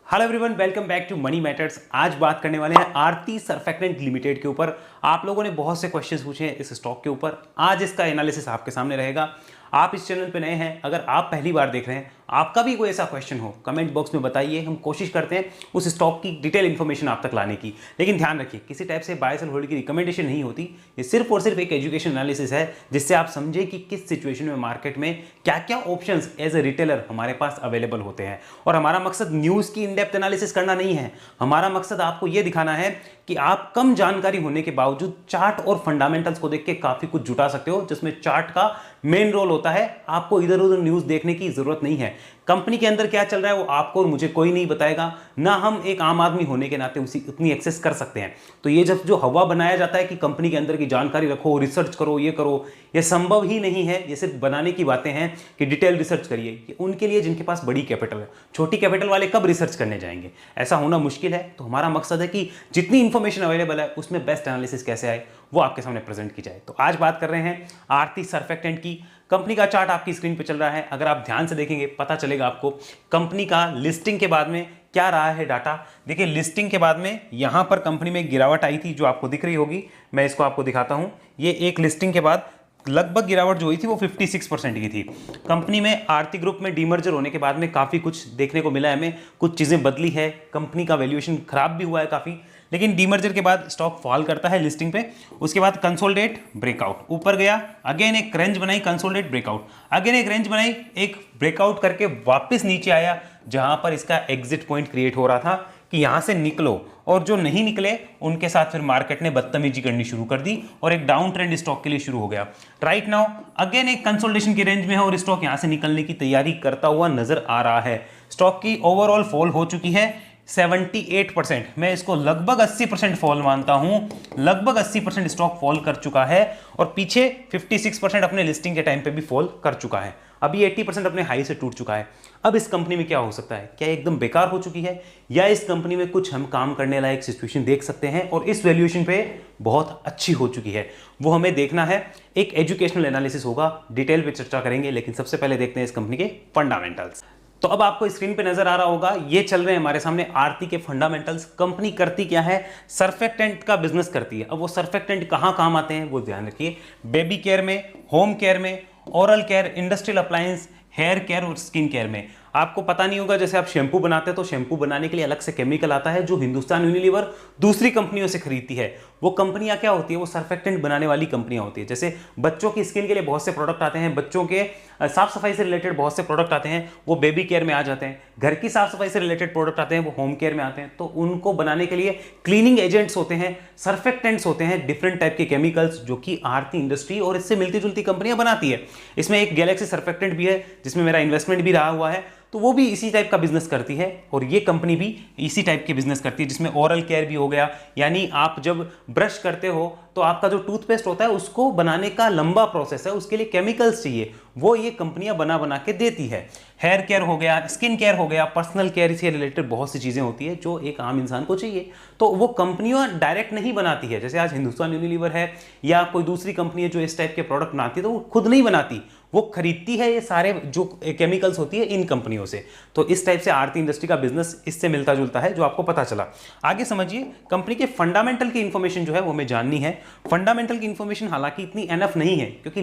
Hello everyone, welcome back to Money Matters. आज बात करने वाले हैं आरती सरफेक्टेंट लिमिटेड के ऊपर। आप लोगों ने बहुत से क्वेश्चंस पूछे हैं इस स्टॉक के ऊपर। आज इसका एनालिसिस आपके सामने रहेगा। आप इस चैनल पे नए हैं, अगर आप पहली बार देख रहे हैं, आपका भी कोई ऐसा क्वेश्चन हो, कमेंट बॉक्स में बताइए। हम कोशिश करते हैं उस स्टॉक की डिटेल इन्फॉर्मेशन आप तक लाने की। लेकिन ध्यान रखिए, किसी टाइप से बाय सेल होल्ड की रिकमेंडेशन नहीं होती। ये सिर्फ और सिर्फ एक एजुकेशन एनालिसिस है, जिससे आप समझे कि किस सिचुएशन में मार्केट में क्या क्या ऑप्शंस एज ए रिटेलर हमारे पास अवेलेबल होते हैं। और हमारा मकसद न्यूज़ की इन डेप्थ एनालिसिस करना नहीं है। हमारा मकसद आपको यह दिखाना है कि आप कम जानकारी होने के बावजूद चार्ट और फंडामेंटल्स को देख के काफी कुछ जुटा सकते हो, जिसमें चार्ट का मेन रोल होता है। आपको इधर उधर न्यूज़ देखने की जरूरत नहीं है। कंपनी के अंदर क्या चल रहा है वो आपको और मुझे कोई नहीं बताएगा, ना हम एक आम आदमी होने के नाते उसी उतनी एक्सेस कर सकते हैं। तो ये जब जो हवा बनाया जाता है कि कंपनी के अंदर की जानकारी रखो, रिसर्च करो, ये करो, ये संभव ही नहीं है। ये सिर्फ बनाने की बातें हैं कि डिटेल रिसर्च करिए। ये उनके लिए जिनके पास बड़ी कैपिटल है। छोटी कैपिटल वाले कब रिसर्च करने जाएंगे? ऐसा होना मुश्किल है। तो हमारा मकसद है कि जितनी इंफॉर्मेशन अवेलेबल है उसमें बेस्ट एनालिसिस कैसे आए वो आपके सामने प्रेजेंट की जाए। तो आज बात कर रहे हैं आरती सरफेक्टेंट की। कंपनी का चार्ट आपकी स्क्रीन पे चल रहा है। अगर आप ध्यान से देखेंगे पता चलेगा आपको कंपनी का लिस्टिंग के बाद में क्या रहा है डाटा। देखिए, लिस्टिंग के बाद में यहां पर कंपनी में गिरावट आई थी जो आपको दिख रही होगी। मैं इसको आपको दिखाता हूं। ये एक लिस्टिंग के बाद लगभग गिरावट जो हुई थी वो 56% की थी। कंपनी में आरती ग्रुप में डीमर्जर होने के बाद में काफ़ी कुछ देखने को मिला है हमें। कुछ चीज़ें बदली है, कंपनी का वैल्यूएशन खराब भी हुआ है काफ़ी। लेकिन डीमर्जर के बाद स्टॉक फॉल करता है लिस्टिंग पे। उसके बाद कंसोलिडेट ब्रेकआउट ऊपर गया, अगेन एक रेंज बनाई, कंसोलिडेट ब्रेकआउट, अगेन एक रेंज बनाई, एक ब्रेकआउट करके वापस नीचे आया, जहां पर इसका एग्जिट पॉइंट क्रिएट हो रहा था कि यहां से निकलो। और जो नहीं निकले उनके साथ फिर मार्केट ने बदतमीजी करनी शुरू कर दी और एक डाउन ट्रेंड स्टॉक के लिए शुरू हो गया। राइट नाउ अगेन एक कंसोलिडेशन की रेंज में है और स्टॉक यहां से निकलने की तैयारी करता हुआ नजर आ रहा है। स्टॉक की ओवरऑल फॉल हो चुकी है 78%। मैं इसको लगभग 80% फॉल मानता हूं। लगभग 80% स्टॉक फॉल कर चुका है और पीछे 56% अपने लिस्टिंग के टाइम पे भी फॉल कर चुका है। अभी 80% अपने हाई से टूट चुका है। अब इस कंपनी में क्या हो सकता है? क्या एकदम बेकार हो चुकी है, या इस कंपनी में कुछ हम काम करने लायक सिचुएशन देख सकते हैं और इस वैल्यूएशन पे बहुत अच्छी हो चुकी है? वो हमें देखना है। एक एजुकेशनल एनालिसिस होगा, डिटेल पे चर्चा करेंगे। लेकिन सबसे पहले देखते हैं इस कंपनी के फंडामेंटल्स। तो अब आपको स्क्रीन पे नजर आ रहा होगा, ये चल रहे हैं हमारे सामने आरती के फंडामेंटल्स। कंपनी करती क्या है? सरफेक्टेंट का बिजनेस करती है। अब वो सरफेक्टेंट कहां काम आते हैं वो ध्यान रखिए। बेबी केयर में, होम केयर में, oral care, industrial appliance, hair care और स्किन केयर में। आपको पता नहीं होगा, जैसे आप शैम्पू बनाते हैं तो शैम्पू बनाने के लिए अलग से केमिकल आता है जो हिंदुस्तान यूनिलीवर दूसरी कंपनियों से खरीदती है। वो कंपनियां क्या होती है? वो सरफेक्टेंट बनाने वाली कंपनियां होती है। जैसे बच्चों की स्किन के लिए बहुत से प्रोडक्ट आते हैं, बच्चों के साफ सफाई से रिलेटेड बहुत से प्रोडक्ट आते हैं, वो बेबी केयर में आ जाते हैं। घर की साफ सफाई से रिलेटेड प्रोडक्ट आते हैं, वो होम केयर में आते हैं। तो उनको बनाने के लिए क्लीनिंग एजेंट्स होते हैं, सरफेक्टेंट्स होते हैं, डिफरेंट टाइप के केमिकल्स, जो कि आरती इंडस्ट्री और इससे मिलती जुलती कंपनियां बनाती है। इसमें एक गैलेक्सी सरफेक्टेंट भी है जिसमें मेरा इन्वेस्टमेंट भी रहा हुआ है। तो वो भी इसी टाइप का बिजनेस करती है और ये कंपनी भी इसी टाइप के बिजनेस करती है, जिसमें ओरल केयर भी हो गया। यानी आप जब ब्रश करते हो तो आपका जो टूथपेस्ट होता है उसको बनाने का लंबा प्रोसेस है, उसके लिए केमिकल्स चाहिए, वो ये कंपनियां बना बना के देती है। हेयर केयर हो गया, स्किन केयर हो गया, पर्सनल केयर से रिलेटेड बहुत सी चीजें होती है जो एक आम इंसान को चाहिए। तो वो कंपनियां डायरेक्ट नहीं बनाती है। जैसे आज हिंदुस्तान यूनिलीवर है या कोई दूसरी कंपनी है जो इस टाइप के प्रोडक्ट बनाती है, तो वो खुद नहीं बनाती, वो खरीदती है ये सारे जो केमिकल्स होती है इन कंपनियों से। तो इस टाइप से आरती इंडस्ट्री का बिजनेस इससे मिलता जुलता है, जो आपको पता चला। आगे समझिए, कंपनी के फंडामेंटल की इंफॉर्मेशन जो है वो हमें जाननी है। फंडामेंटल की इंफॉर्मेशन हालांकि इतनी एनफ नहीं है, क्योंकि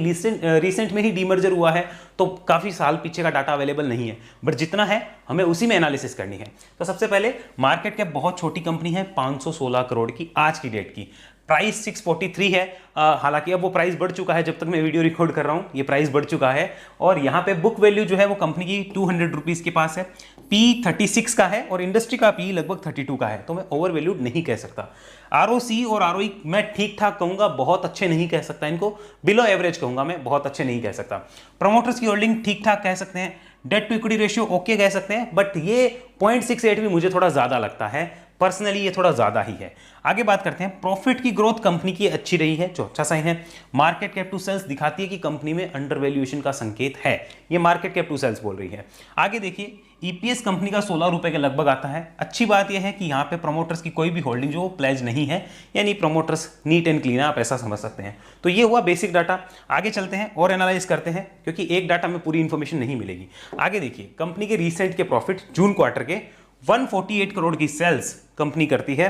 रिसेंट में ही डीमर्जर हुआ है, तो काफी साल पीछे का डाटा अवेलेबल नहीं है। बट जितना है हमें उसी में एनालिसिस करनी है। तो सबसे पहले मार्केट कैप बहुत छोटी कंपनी है, 516 करोड़ की आज की डेट की। प्राइस 643 है। हालांकि अब वो प्राइस बढ़ चुका है, जब तक मैं वीडियो रिकॉर्ड कर रहा हूं ये प्राइस बढ़ चुका है। और यहां पे बुक वैल्यू जो है वो कंपनी की 200 रुपीज के पास है। पी 36 का है और इंडस्ट्री का पी लगभग 32 का है। तो मैं ओवर वैल्यूड नहीं कह सकता। आरओसी और आरओई मैं ठीक ठाक कहूंगा, बहुत अच्छे नहीं कह सकता इनको। बिलो एवरेज कहूंगा मैं, बहुत अच्छे नहीं कह सकता। प्रमोटर्स की होल्डिंग ठीक ठाक कह सकते हैं। Debt to equity ratio okay कह सकते हैं, बट ये 0.68 भी मुझे थोड़ा ज्यादा लगता है। पर्सनली ये थोड़ा ज्यादा ही है। आगे बात करते हैं, प्रॉफिट की ग्रोथ कंपनी की अच्छी रही है, जो अच्छा साइन है। मार्केट कैप टू सेल्स दिखाती है कि कंपनी में अंडर वैल्यूएशन का संकेत है, ये मार्केट कैप टू सेल्स बोल रही है। आगे देखिए, ईपीएस कंपनी का 16 रुपए के लगभग आता है। अच्छी बात यह है कि यहाँ पे प्रमोटर्स की कोई भी होल्डिंग जो प्लेज नहीं है, यानी प्रमोटर्स नीट एंड क्लीन है, आप ऐसा समझ सकते हैं। तो ये हुआ बेसिक डाटा। आगे चलते हैं और एनालाइज करते हैं, क्योंकि एक डाटा में पूरी इंफॉर्मेशन नहीं मिलेगी। आगे देखिए, कंपनी के रिसेंट के प्रॉफिट जून क्वार्टर के 148 करोड़ की सेल्स कंपनी करती है,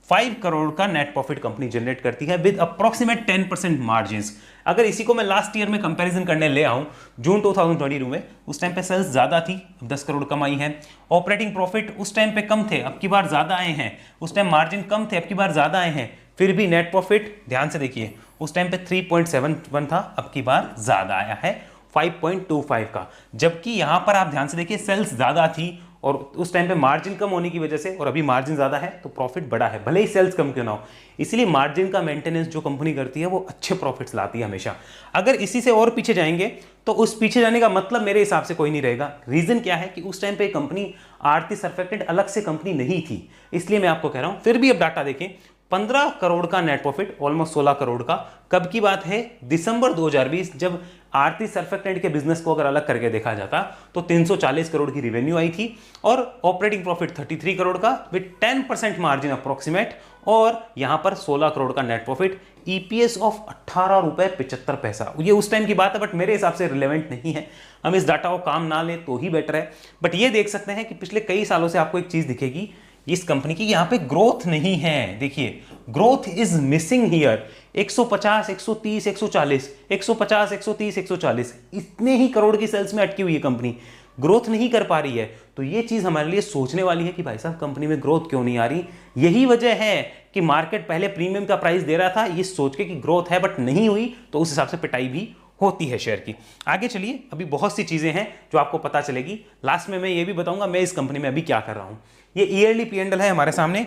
5 करोड़ का नेट प्रॉफिट कंपनी जनरेट करती है विद अप्रोक्सीमेट 10% मार्जिन। अगर इसी को मैं लास्ट ईयर में कंपैरिजन करने ले आऊं, जून 2022 में, उस टाइम पे सेल्स ज्यादा थी, 10 करोड़ कम आई है। ऑपरेटिंग प्रॉफिट उस टाइम पे कम थे, अब की बार ज्यादा आए हैं। उस टाइम मार्जिन कम थे, अब की बार ज्यादा आए हैं। फिर भी नेट प्रॉफिट ध्यान से देखिए, उस टाइम पे 3.71 था, अब की बार ज्यादा आया है 5.25 का। जबकि यहां पर आप ध्यान से देखिए, सेल्स ज्यादा थी और उस टाइम पे मार्जिन कम होने की वजह से, और अभी मार्जिन ज्यादा है तो प्रॉफिट बड़ा है, भले ही सेल्स कम क्यों ना हो। इसलिए मार्जिन का मेंटेनेंस जो कंपनी करती है वो अच्छे प्रॉफिट्स लाती है हमेशा। अगर इसी से और पीछे जाएंगे तो उस पीछे जाने का मतलब मेरे हिसाब से कोई नहीं रहेगा। रीजन क्या है कि उस टाइम पे कंपनी आरती सर्फेक्टेंट अलग से कंपनी नहीं थी, इसलिए मैं आपको कह रहा हूं। फिर भी अब डाटा देखें, 15 करोड़ का नेट प्रॉफिट, ऑलमोस्ट 16 करोड़ का। कब की बात है? दिसंबर 2020, जब आरती सर्फेक्टेंट के बिजनेस को अगर अलग करके देखा जाता तो 340 करोड़ की रेवेन्यू आई थी और ऑपरेटिंग प्रॉफिट 33 करोड़ का विद 10% मार्जिन अप्रोक्सीमेट, और यहां पर 16 करोड़ का नेट प्रॉफिट, ईपीएस ऑफ 18 रुपए 75 पैसा। ये उस टाइम की बात है, बट मेरे हिसाब से रिलेवेंट नहीं है। हम इस डाटा को काम ना लें तो ही बेटर है। बट ये देख सकते हैं कि पिछले कई सालों से आपको एक चीज दिखेगी इस कंपनी की, यहां पे ग्रोथ नहीं है। देखिए, ग्रोथ इज मिसिंग हियर। 150, 130, 140, 150, 130, 140, इतने ही करोड़ की सेल्स में अटकी हुई है कंपनी, ग्रोथ नहीं कर पा रही है। तो ये चीज हमारे लिए सोचने वाली है कि भाई साहब, कंपनी में ग्रोथ क्यों नहीं आ रही। यही वजह है कि मार्केट पहले प्रीमियम का प्राइस दे रहा था ये सोच के कि ग्रोथ है, बट नहीं हुई, तो उस हिसाब से पिटाई भी होती है शेयर की। आगे चलिए, अभी बहुत सी चीजें हैं जो आपको पता चलेगी। लास्ट में मैं ये भी बताऊंगा मैं इस कंपनी में अभी क्या कर रहा हूं। ये ईयरली P&L है हमारे सामने।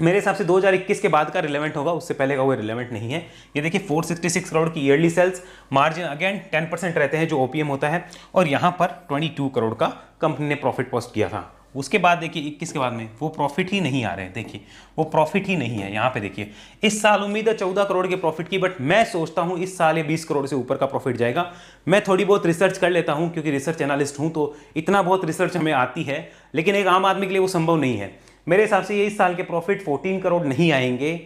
मेरे हिसाब से 2021 के बाद का रिलेवेंट होगा, उससे पहले का वो रिलेवेंट नहीं है। ये देखिए, 466 करोड़ की ईयरली सेल्स, मार्जिन अगेन 10% रहते हैं जो ओपीएम होता है, और यहां पर 22 करोड़ का कंपनी ने प्रॉफिट पोस्ट किया था। उसके बाद देखिए 21 के बाद में वो प्रॉफिट ही नहीं आ रहे हैं। देखिए, वो प्रॉफिट ही नहीं है। यहाँ पे देखिए, इस साल उम्मीद है 14 करोड़ के प्रॉफिट की, बट मैं सोचता हूँ इस साल ये 20 करोड़ से ऊपर का प्रॉफिट जाएगा। मैं थोड़ी बहुत रिसर्च कर लेता हूँ, क्योंकि रिसर्च एनालिस्ट हूँ, तो इतना बहुत रिसर्च हमें आती है, लेकिन एक आम आदमी के लिए वो संभव नहीं है। मेरे हिसाब से ये इस साल के प्रॉफिट 14 करोड़ नहीं आएंगे,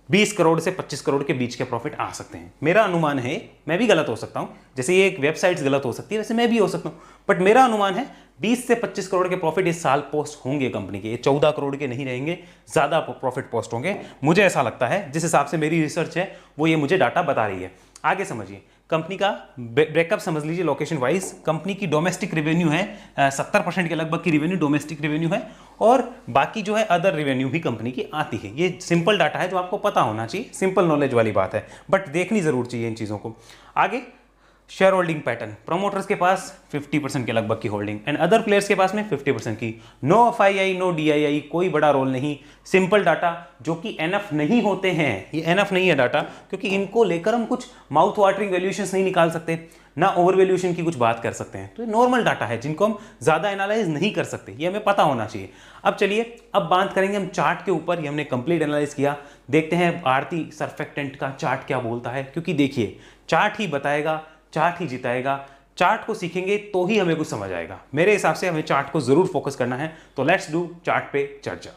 20 करोड़ से 25 करोड़ के बीच के प्रॉफिट आ सकते हैं। मेरा अनुमान है, मैं भी गलत हो सकता हूं, जैसे ये एक वेबसाइट्स गलत हो सकती है वैसे मैं भी हो सकता हूं, बट मेरा अनुमान है 20 से 25 करोड़ के प्रॉफिट इस साल पोस्ट होंगे कंपनी के। ये 14 करोड़ के नहीं रहेंगे, ज्यादा प्रॉफिट पोस्ट होंगे, मुझे ऐसा लगता है। जिस हिसाब से मेरी रिसर्च है वो ये मुझे डाटा बता रही है। आगे समझिए, कंपनी का ब्रेकअप समझ लीजिए लोकेशन वाइज। कंपनी की डोमेस्टिक रेवेन्यू है 70% के लगभग की रेवेन्यू डोमेस्टिक रेवेन्यू है, और बाकी जो है अदर रेवेन्यू भी कंपनी की आती है। ये सिंपल डाटा है जो आपको पता होना चाहिए, सिंपल नॉलेज वाली बात है, बट देखनी जरूर चाहिए इन चीज़ों को। आगे, शेयर होल्डिंग पैटर्न, प्रोमोटर्स के पास 50% के लगभग की होल्डिंग, एंड अदर प्लेयर्स के पास में 50% की। नो एफआईआई, नो डीआईआई, कोई बड़ा रोल नहीं। सिंपल डाटा जो कि एनएफ नहीं होते हैं, ये एनएफ नहीं है डाटा, क्योंकि इनको लेकर हम कुछ माउथ वाटरिंग वैल्यूएशंस नहीं निकाल सकते, ना ओवर वैल्यूएशन की कुछ बात कर सकते हैं। तो ये नॉर्मल डाटा है जिनको हम ज्यादा एनालाइज नहीं कर सकते, ये हमें पता होना चाहिए। अब चलिए, अब बात करेंगे हम चार्ट के ऊपर। ये हमने कंप्लीट एनालाइज किया, देखते हैं आरती सर्फेक्टेंट का चार्ट क्या बोलता है, क्योंकि देखिए, चार्ट ही बताएगा, चार्ट ही जिताएगा। चार्ट को सीखेंगे तो ही हमें कुछ समझ आएगा। मेरे हिसाब से हमें चार्ट को जरूर फोकस करना है, तो लेट्स डू चार्ट पे चर्चा।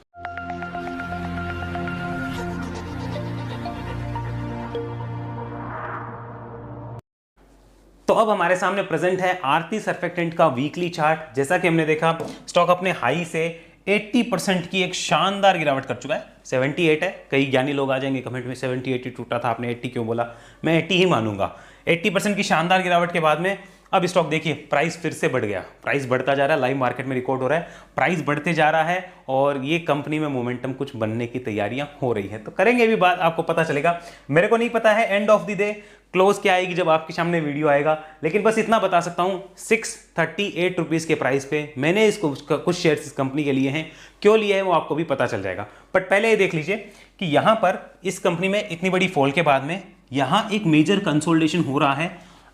तो अब हमारे सामने प्रेजेंट है आरती सर्फेक्टेंट का वीकली चार्ट। जैसा कि हमने देखा, स्टॉक अपने हाई से 80% की एक शानदार गिरावट कर चुका है। 78 है, कई ज्ञानी लोग आ जाएंगे कमेंट में 70-80 टूटा था, आपने 80 क्यों बोला, मैं 80 ही मानूंगा। 80% की शानदार गिरावट के बाद में अब स्टॉक देखिए, प्राइस फिर से बढ़ गया, प्राइस बढ़ता जा रहा है, लाइव मार्केट में रिकॉर्ड हो रहा है, प्राइस बढ़ते जा रहा है, और ये कंपनी में मोमेंटम कुछ बनने की तैयारियां हो रही है। तो करेंगे भी बात, आपको पता चलेगा। मेरे को नहीं पता है end of the day close क्या आएगी जब आपके सामने वीडियो आएगा, लेकिन बस इतना बता सकता हूं, 638 रुपीज के प्राइस पे मैंने इसको कुछ शेयर्स इस कंपनी के लिए हैं। क्यों लिए हैं वो आपको भी पता चल जाएगा। बट पहले ये देख लीजिए कि यहां पर इस कंपनी में इतनी बड़ी फॉल के बाद में यहां एक मेजर कंसोलिडेशन हो रहा है।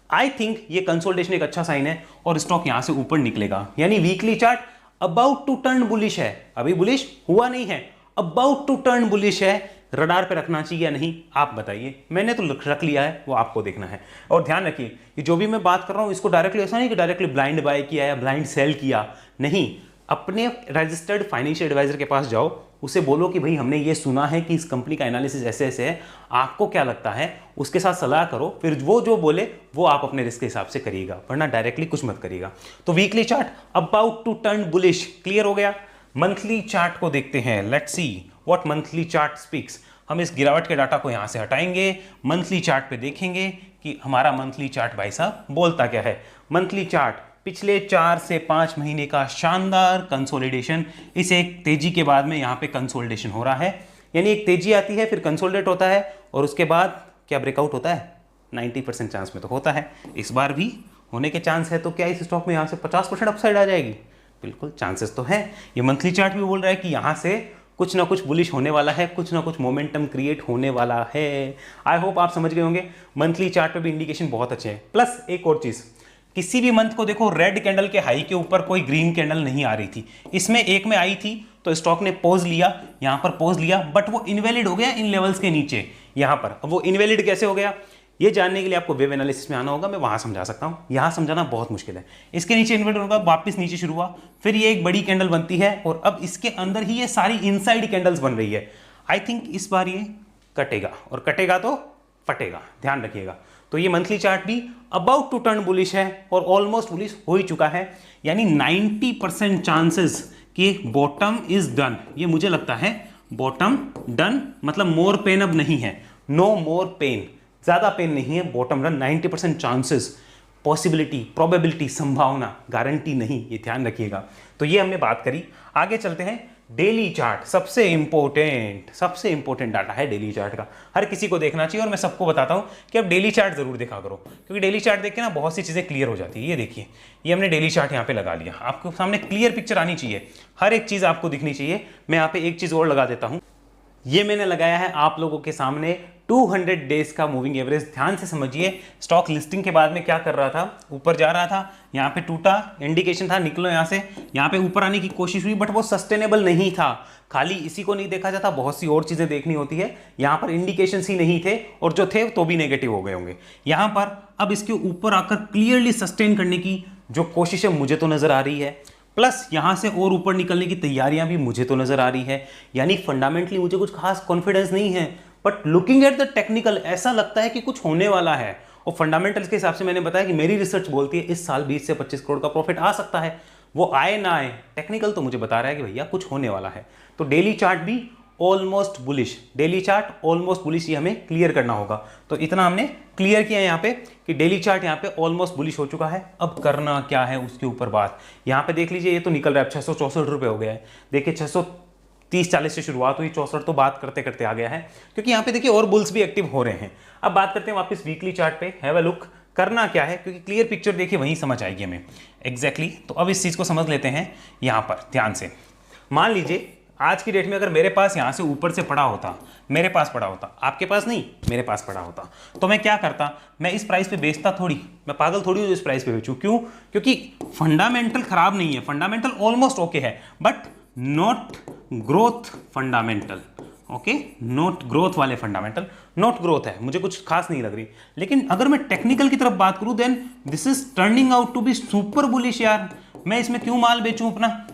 आई थिंक ये कंसोलिडेशन एक अच्छा साइन है और स्टॉक यहां से ऊपर निकलेगा, यानी weekly chart about to turn bullish है। अभी बुलिश हुआ नहीं है, अबाउट टू टर्न बुलिश है। रडार पे रखना चाहिए या नहीं, आप बताइए। मैंने तो रख लिया है, वो आपको देखना है। और ध्यान रखिए कि जो भी मैं बात कर रहा हूं इसको डायरेक्टली ऐसा नहीं कि डायरेक्टली ब्लाइंड बाय किया या ब्लाइंड सेल किया, नहीं। अपने रजिस्टर्ड फाइनेंशियल एडवाइजर के पास जाओ, उसे बोलो कि भाई हमने ये सुना है कि इस कंपनी का एनालिसिस ऐसे ऐसे है, आपको क्या लगता है, उसके साथ सलाह करो, फिर वो जो बोले वो आप अपने रिस्क के हिसाब से करिएगा, वरना डायरेक्टली कुछ मत करिएगा। तो weekly chart about to turn bullish, clear हो गया। मंथली चार्ट को देखते हैं। Let's see what monthly chart speaks. हम इस गिरावट के डाटा को यहां से हटाएंगे, मंथली चार्ट पे देखेंगे कि हमारा मंथली चार्ट भाई साहब बोलता क्या है। मंथली चार्ट पिछले 4 से 5 महीने का शानदार कंसोलिडेशन। इस एक तेजी के बाद में यहाँ पे कंसोलिडेशन हो रहा है, यानी एक तेजी आती है फिर कंसोलिडेट होता है और उसके बाद क्या ब्रेकआउट होता है। 90% चांस में तो होता है, इस बार भी होने के चांस है। तो क्या इस स्टॉक में यहाँ से 50% अपसाइड आ जाएगी? बिल्कुल चांसेस तो है। ये मंथली चार्ट भी बोल रहा है कि यहाँ से कुछ ना कुछ बुलिश होने वाला है, कुछ ना कुछ मोमेंटम क्रिएट होने वाला है। आई होप आप समझ गए होंगे। मंथली चार्ट पे भी इंडिकेशन बहुत अच्छे हैं। प्लस एक और चीज़, किसी भी मंथ को देखो रेड कैंडल के हाई के ऊपर कोई ग्रीन कैंडल नहीं आ रही थी। इसमें एक में आई थी तो स्टॉक ने पॉज लिया, यहां पर पॉज लिया, बट वो इनवैलिड हो गया इन लेवल्स के नीचे यहां पर। अब वो इनवैलिड कैसे हो गया ये जानने के लिए आपको वेव एनालिसिस में आना होगा, मैं वहां समझा सकता हूं, यहां समझाना बहुत मुश्किल है। इसके नीचे इन्वर्ट होगा, वापस नीचे शुरू हुआ, फिर ये एक बड़ी कैंडल बनती है और अब इसके अंदर ही ये सारी इनसाइड कैंडल्स बन रही है। आई थिंक इस बार ये कटेगा और कटेगा तो फटेगा, ध्यान रखिएगा। तो ये मंथली चार्ट भी अबाउट टू टर्न बुलिश है और ऑलमोस्ट बुलिश हो ही चुका है, यानी 90% चांसेस कि बॉटम इज डन। ये मुझे लगता है बॉटम डन, मतलब मोर पेन अब नहीं है, नो मोर पेन, ज्यादा पेन नहीं है, bottom done. 90% chances, possibility, probability, संभावना, गारंटी नहीं, ये ध्यान रखिएगा। तो ये हमने बात करी। आगे चलते हैं डेली चार्ट। सबसे इंपॉर्टेंट डाटा है डेली चार्ट का, हर किसी को देखना चाहिए और मैं सबको बताता हूं कि अब डेली चार्ट जरूर देखा करो, क्योंकि डेली चार्ट देख के ना बहुत सी चीजें क्लियर हो जाती है। ये देखिए, ये हमने डेली चार्ट यहाँ पे लगा लिया, आपको सामने क्लियर पिक्चर आनी चाहिए, हर एक चीज आपको दिखनी चाहिए। मैं यहाँ पे एक चीज और लगा देता हूं, ये मैंने लगाया है आप लोगों के सामने 200 डेज का मूविंग एवरेज। ध्यान से समझिए, स्टॉक लिस्टिंग के बाद में क्या कर रहा था, ऊपर जा रहा था, यहाँ पे टूटा, इंडिकेशन था निकलो यहाँ से, यहाँ पे ऊपर आने की कोशिश हुई, बट वो सस्टेनेबल नहीं था। खाली इसी को नहीं देखा जाता, बहुत सी और चीजें देखनी होती है। यहाँ पर इंडिकेशन ही नहीं थे और जो थे तो भी नेगेटिव हो गए होंगे। यहाँ पर अब इसके ऊपर आकर क्लियरली सस्टेन करने की जो कोशिश है मुझे तो नजर आ रही है, प्लस यहां से और ऊपर निकलने की तैयारियां भी मुझे तो नजर आ रही है। यानी फंडामेंटली मुझे कुछ खास कॉन्फिडेंस नहीं है, but looking at the technical ऐसा लगता है कि कुछ होने वाला है। और फंडामेंटल्स के हिसाब से मैंने बताया कि मेरी रिसर्च बोलती है इस साल 20 से 25 करोड़ का प्रॉफिट आ सकता है, वो आए ना आए, टेक्निकल तो मुझे बता रहा है कि भैया कुछ होने वाला है। तो डेली चार्ट भी almost bullish, daily chart almost bullish, ये हमें क्लियर करना होगा। तो इतना हमने क्लियर किया यहाँ पे कि डेली चार्ट यहाँ पे ऑलमोस्ट बुलिश हो चुका है। अब करना क्या है उसके ऊपर बात, यहाँ पे देख लीजिए, ये तो निकल रहा है, 664 रुपये हो गया है। देखिए 630-40 से शुरुआत हुई, 64 तो बात करते करते आ गया है, क्योंकि यहाँ पे देखिए और बुल्स भी एक्टिव हो रहे हैं। अब बात करते हैं वापस वीकली चार्ट पे, हैव अ लुक। करना क्या है, क्योंकि क्लियर पिक्चर देखिए वहीं समझ आएगी हमें एग्जैक्टली। तो अब इस चीज़ को समझ लेते हैं यहाँ पर ध्यान से। मान लीजिए आज की डेट में अगर मेरे पास यहाँ से ऊपर से पड़ा होता, मेरे पास पड़ा होता, आपके पास नहीं, मेरे पास पड़ा होता, तो मैं क्या करता, मैं इस प्राइस पे बेचता थोड़ी, मैं पागल थोड़ी हूँ इस प्राइस पे बेचूं। क्यों? क्योंकि फंडामेंटल खराब नहीं है, फंडामेंटल ऑलमोस्ट ओके है, but not growth fundamental. Okay, not growth वाले फंडामेंटल, नॉट ग्रोथ है, मुझे कुछ खास नहीं लग रही। लेकिन अगर मैं टेक्निकल की तरफ बात करूं, then this is turning out to be super bullish. यार मैं इसमें क्यों माल बेचूं अपना?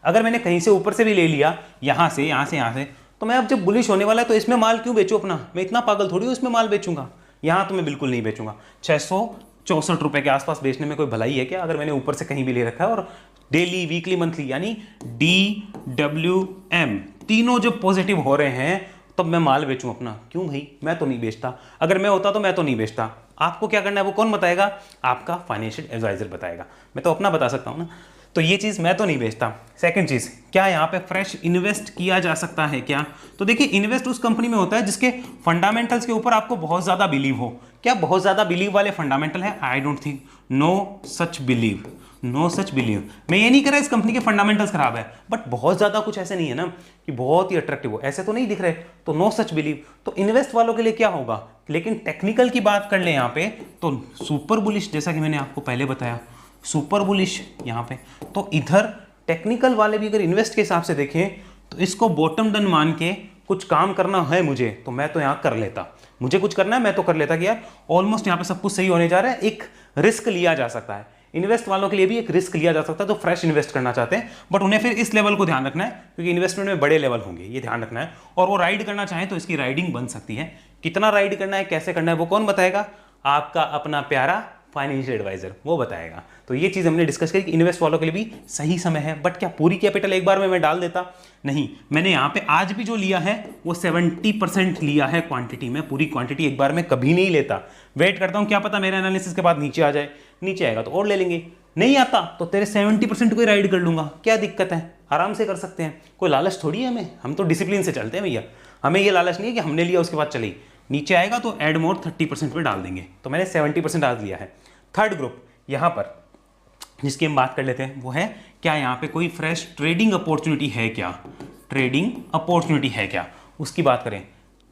अगर मैंने कहीं से ऊपर से भी ले लिया, यहां से, तो मैं अब जब बुलिश होने वाला है तो इसमें माल क्यों बेचूं अपना? मैं इतना पागल थोड़ी हूं इसमें माल बेचूंगा, यहां तो मैं बिल्कुल नहीं बेचूंगा। 664 रुपए के आसपास बेचने में कोई भलाई है क्या, अगर मैंने ऊपर से कहीं भी ले रखा है? और डेली, वीकली, मंथली, यानी DWM तीनों जब पॉजिटिव हो रहे हैं तब मैं माल बेचूं अपना? क्यों भाई, मैं तो नहीं बेचता। अगर मैं होता तो मैं तो नहीं बेचता। आपको क्या करना है वो कौन बताएगा? आपका फाइनेंशियल एडवाइजर बताएगा, मैं तो अपना बता सकता हूं ना। तो ये चीज़ मैं तो नहीं बेचता। सेकंड चीज़, क्या यहाँ पे फ्रेश इन्वेस्ट किया जा सकता है क्या? तो देखिए, इन्वेस्ट उस कंपनी में होता है जिसके फंडामेंटल्स के ऊपर आपको बहुत ज़्यादा बिलीव हो। क्या बहुत ज़्यादा बिलीव वाले फंडामेंटल है? I don't think, no such believe, no such believe. मैं ये नहीं कह रहा इस कंपनी के फंडामेंटल्स खराब है, बट बहुत ज़्यादा कुछ ऐसे नहीं है ना कि बहुत ही अट्रैक्टिव हो, ऐसे तो नहीं दिख रहे, तो नो सच बिलीव। तो इन्वेस्ट वालों के लिए क्या होगा? लेकिन टेक्निकल की बात कर ले यहाँ पे तो सुपर बुलिश, जैसा कि मैंने आपको पहले बताया, सुपर बुलिश यहाँ पे। तो इधर टेक्निकल वाले भी अगर इन्वेस्ट के हिसाब से देखें तो इसको बॉटम डन मान के कुछ काम करना है मुझे, तो मैं तो यहाँ कर लेता। मुझे कुछ करना है मैं तो कर लेता कि यार ऑलमोस्ट यहाँ पे सब कुछ सही होने जा रहा है। एक रिस्क लिया जा सकता है, इन्वेस्ट वालों के लिए भी एक रिस्क लिया जा सकता है, तो फ्रेश इन्वेस्ट करना चाहते हैं, बट उन्हें फिर इस लेवल को ध्यान रखना है, क्योंकि इन्वेस्टमेंट में बड़े लेवल होंगे, ये ध्यान रखना है। और वो राइड करना चाहें तो इसकी राइडिंग बन सकती है। कितना राइड करना है, कैसे करना है, वो कौन बताएगा? आपका अपना प्यारा फाइनेंशियल एडवाइजर, वो बताएगा। तो ये चीज़ हमने डिस्कस करी कि इन्वेस्ट वालों के लिए भी सही समय है। बट क्या पूरी कैपिटल एक बार में मैं डाल देता? नहीं, मैंने यहाँ पे आज भी जो लिया है वो 70% लिया है क्वांटिटी में, पूरी क्वांटिटी एक बार में कभी नहीं लेता। वेट करता हूँ, क्या पता मेरे एनालिसिस के बाद नीचे आ जाए, नीचे आएगा तो और ले लेंगे, नहीं आता तो तेरे 70% को ही राइड कर लूंगा, क्या दिक्कत है, आराम से कर सकते हैं। कोई लालच थोड़ी है हमें, हम तो डिसिप्लिन से चलते हैं भैया। हमें ये लालच नहीं है कि हमने लिया उसके बाद चले, नीचे आएगा तो एड मोर 30% पे डाल देंगे। तो मैंने 70% आज लिया है। थर्ड ग्रुप यहाँ पर जिसकी हम बात कर लेते हैं वो है, क्या यहाँ पे कोई फ्रेश ट्रेडिंग अपॉर्चुनिटी है क्या, ट्रेडिंग अपॉर्चुनिटी है क्या, उसकी बात करें।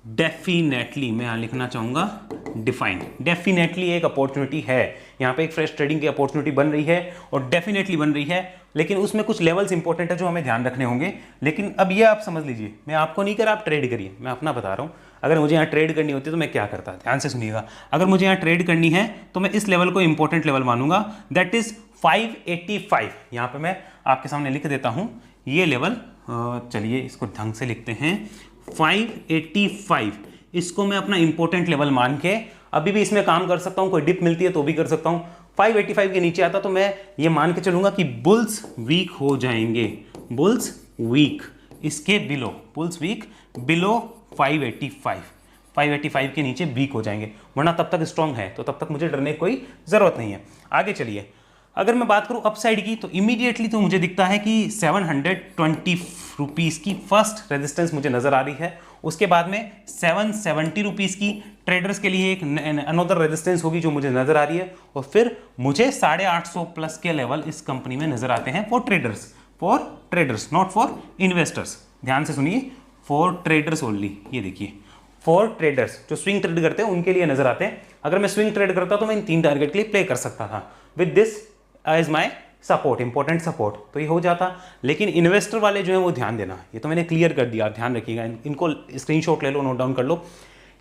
डेफिनेटली मैं यहाँ लिखना चाहूँगा डिफाइंड, डेफिनेटली एक अपॉर्चुनिटी है, यहाँ पे एक फ्रेश ट्रेडिंग की अपॉर्चुनिटी बन रही है और डेफिनेटली बन रही है, लेकिन उसमें कुछ लेवल्स इंपॉर्टेंट है जो हमें ध्यान रखने होंगे। लेकिन अब ये आप समझ लीजिए, मैं आपको नहीं कह रहा आप ट्रेड करिए, मैं अपना बता रहा हूँ। अगर मुझे यहाँ ट्रेड करनी होती तो मैं क्या करता, ध्यान से सुनिएगा। अगर मुझे यहाँ ट्रेड करनी है तो मैं इस लेवल को इंपॉर्टेंट लेवल मानूंगा, दैट इज 585। यहाँ पे मैं आपके सामने लिख देता हूँ ये लेवल, चलिए इसको ढंग से लिखते हैं, 585। इसको मैं अपना इंपॉर्टेंट लेवल मान के अभी भी इसमें काम कर सकता हूँ, कोई डिप मिलती है तो भी कर सकता हूँ। 585 के नीचे आता तो मैं ये मान के चलूंगा कि बुल्स वीक हो जाएंगे, बुल्स वीक, इसके बिलो, बुल्स वीक बिलो 585 के नीचे वीक हो जाएंगे, वरना तब तक स्ट्रांग है तो तब तक मुझे डरने की कोई जरूरत नहीं है। आगे चलिए, अगर मैं बात करूं अपसाइड की तो इमीडिएटली तो मुझे दिखता है कि 720 रुपीज़ की फर्स्ट रेजिस्टेंस मुझे नजर आ रही है। उसके बाद में 770 रुपीज़ की ट्रेडर्स के लिए एक अनदर रेजिस्टेंस होगी जो मुझे नजर आ रही है, और फिर मुझे 850 प्लस के लेवल इस कंपनी में नजर आते हैं for traders, not for investors. ध्यान से सुनिए, फॉर ट्रेडर्स ओनली। ये देखिए, फॉर ट्रेडर्स जो स्विंग ट्रेड करते हैं उनके लिए नजर आते हैं। अगर मैं स्विंग ट्रेड करता तो मैं इन 3 टारगेट के लिए प्ले कर सकता था with this as my support, important support, तो ये हो जाता। लेकिन इन्वेस्टर वाले जो है वो ध्यान देना, ये तो मैंने क्लियर कर दिया, ध्यान रखिएगा, इनको स्क्रीनशॉट ले लो, नोट डाउन कर लो।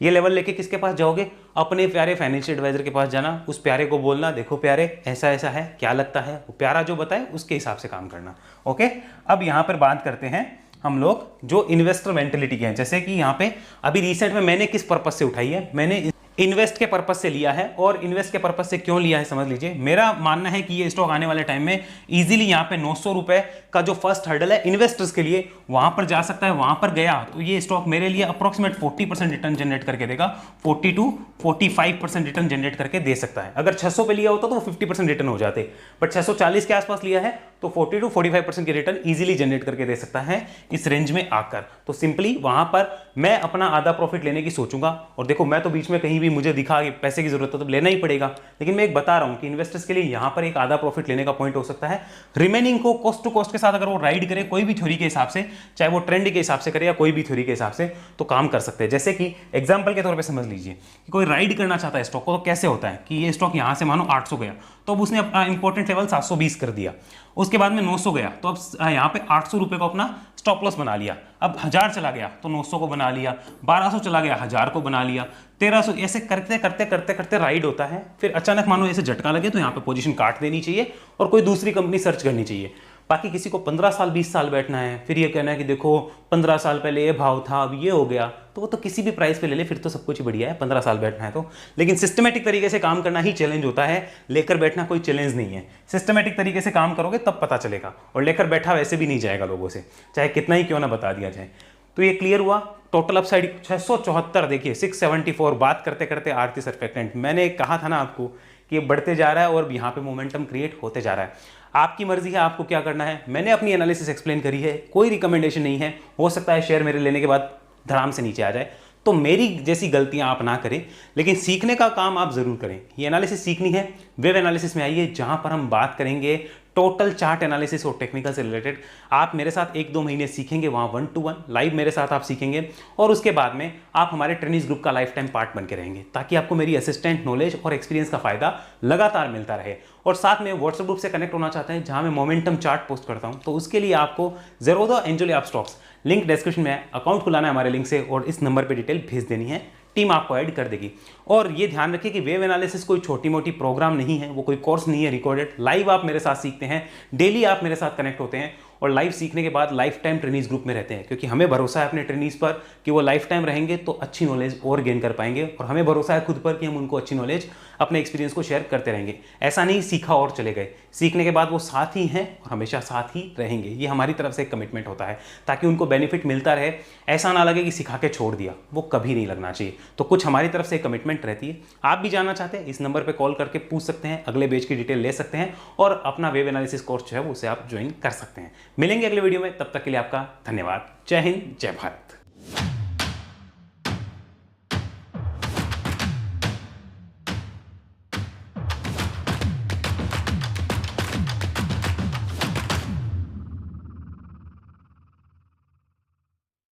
ये लेवल लेके किसके पास जाओगे? अपने प्यारे फाइनेंशियल एडवाइजर के पास जाना, उस प्यारे को बोलना, देखो प्यारे ऐसा ऐसा है, क्या लगता है, वो प्यारा जो बताए उसके हिसाब से काम करना। ओके, अब यहाँ पर बात करते हैं हम लोग जो इन्वेस्टर मेंटेलिटी के हैं। जैसे कि यहाँ पे अभी रिसेंट में मैंने किस पर्पस से उठाई है, मैंने इन्वेस्ट के पर्पस से लिया है। और इन्वेस्ट के पर्पस से क्यों लिया है समझ लीजिए। मेरा मानना है कि ये स्टॉक आने वाले टाइम में इजीली यहाँ पे 900 रुपए का जो फर्स्ट हर्डल है इन्वेस्टर्स के लिए, वहां पर जा सकता है। वहां पर गया तो ये स्टॉक मेरे लिए अप्रोक्सीमेट 40% रिटर्न जनरेट करके देगा, 40 to 45% रिटर्न जनरेट करके दे सकता है। अगर 600 पे लिया होता तो 50% रिटर्न हो जाते, बट 640 के आसपास लिया है तो 40 to 45% की रिटर्न इजीली जनरेट करके दे सकता है इस रेंज में आकर। तो सिंपली वहां पर मैं अपना आधा प्रॉफिट लेने की सोचूंगा। और देखो, मैं तो बीच में कहीं भी मुझे दिखा कि पैसे की जरूरत है तो लेना ही पड़ेगा, लेकिन मैं एक बता रहा हूं कि इन्वेस्टर्स के लिए यहां पर एक आधा प्रॉफिट लेने का पॉइंट हो सकता है। रिमेनिंग को कॉस्ट टू कॉस्ट के साथ अगर वो राइड करे कोई भी थ्योरी के हिसाब से, चाहे वो ट्रेंड के हिसाब से करे या कोई भी थ्योरी के हिसाब से, तो काम कर सकते हैं। जैसे कि एग्जांपल के तौर पे समझ लीजिए कि कोई राइड करना चाहता है स्टॉक को, तो कैसे होता है कि ये स्टॉक यहां से मानो 800 गया तो अब उसने अपना इंपॉर्टेंट लेवल 720 कर दिया, उसके बाद में 900 गया तो अब यहाँ पे 800 रुपए को अपना स्टॉप लॉस बना लिया। अब 1000 चला गया तो 900 को बना लिया, 1200 चला गया 1000 को बना लिया, 1300, ऐसे करते करते करते करते राइड होता है। फिर अचानक मानो ऐसे झटका लगे तो यहाँ पे पोजीशन काट देनी चाहिए और कोई दूसरी कंपनी सर्च करनी चाहिए। बाकी किसी को 15 साल 20 साल बैठना है, फिर ये कहना है कि देखो 15 साल पहले ये भाव था अब ये हो गया, तो वो तो किसी भी प्राइस पे ले ले, फिर तो सब कुछ बढ़िया है, 15 साल बैठना है तो। लेकिन सिस्टमेटिक तरीके से काम करना ही चैलेंज होता है, लेकर बैठना कोई चैलेंज नहीं है। सिस्टमेटिक तरीके से काम करोगे तब पता चलेगा, और लेकर बैठा वैसे भी नहीं जाएगा लोगों से, चाहे कितना ही क्यों ना बता दिया जाए। तो ये क्लियर हुआ। टोटल अपसाइड 674, देखिए 674। बात करते करते आरती सर्फेक्टेंट, मैंने कहा था ना आपको कि ये बढ़ते जा रहा है और यहाँ पे मोमेंटम क्रिएट होते जा रहा है। आपकी मर्जी है आपको क्या करना है। मैंने अपनी एनालिसिस एक्सप्लेन करी है, कोई रिकमेंडेशन नहीं है। हो सकता है शेयर मेरे लेने के बाद धड़ाम से नीचे आ जाए, तो मेरी जैसी गलतियां आप ना करें, लेकिन सीखने का काम आप जरूर करें। ये एनालिसिस सीखनी है, वेब एनालिसिस में आइए, जहां पर हम बात करेंगे टोटल चार्ट एनालिसिस और टेक्निकल से रिलेटेड। आप मेरे साथ 1-2 महीने सीखेंगे, वहाँ 1 to 1 लाइव मेरे साथ आप सीखेंगे, और उसके बाद में आप हमारे ट्रेनिंग्स ग्रुप का लाइफ टाइम पार्ट बन के रहेंगे, ताकि आपको मेरी असिस्टेंट नॉलेज और एक्सपीरियंस का फायदा लगातार मिलता रहे। और साथ में व्हाट्सएप ग्रुप से कनेक्ट होना चाहते हैं जहाँ मैं मोमेंटम चार्ट पोस्ट करता हूँ, तो उसके लिए आपको Zerodha angel app stocks, link description में है, अकाउंट खुलाना है हमारे लिंक से और इस नंबर पर डिटेल भेज देनी है, टीम आपको ऐड कर देगी। और ये ध्यान रखिए कि वेव एनालिसिस कोई छोटी मोटी प्रोग्राम नहीं है, वो कोई कोर्स नहीं है रिकॉर्डेड, लाइव आप मेरे साथ सीखते हैं, डेली आप मेरे साथ कनेक्ट होते हैं। और लाइव सीखने के बाद लाइफ टाइम ट्रेनीज ग्रुप में रहते हैं, क्योंकि हमें भरोसा है अपने ट्रेनीज पर कि वो लाइफ टाइम रहेंगे तो अच्छी नॉलेज और गेन कर पाएंगे, और हमें भरोसा है खुद पर कि हम उनको अच्छी नॉलेज अपने एक्सपीरियंस को शेयर करते रहेंगे। ऐसा नहीं सीखा और चले गए, सीखने के बाद वो साथ ही हैं और हमेशा साथ ही रहेंगे। ये हमारी तरफ से एक कमिटमेंट होता है ताकि उनको बेनिफिट मिलता रहे, ऐसा ना लगे कि सिखा के छोड़ दिया, वो कभी नहीं लगना चाहिए। तो कुछ हमारी तरफ से कमिटमेंट रहती है। आप भी जानना चाहते हैं, इस नंबर पर कॉल करके पूछ सकते हैं, अगले बैच की डिटेल ले सकते हैं और अपना वेब एनालिसिस कोर्स जो है उसे आप ज्वाइन कर सकते हैं। मिलेंगे अगले वीडियो में, तब तक के लिए आपका धन्यवाद। जय हिंद, जय भारत।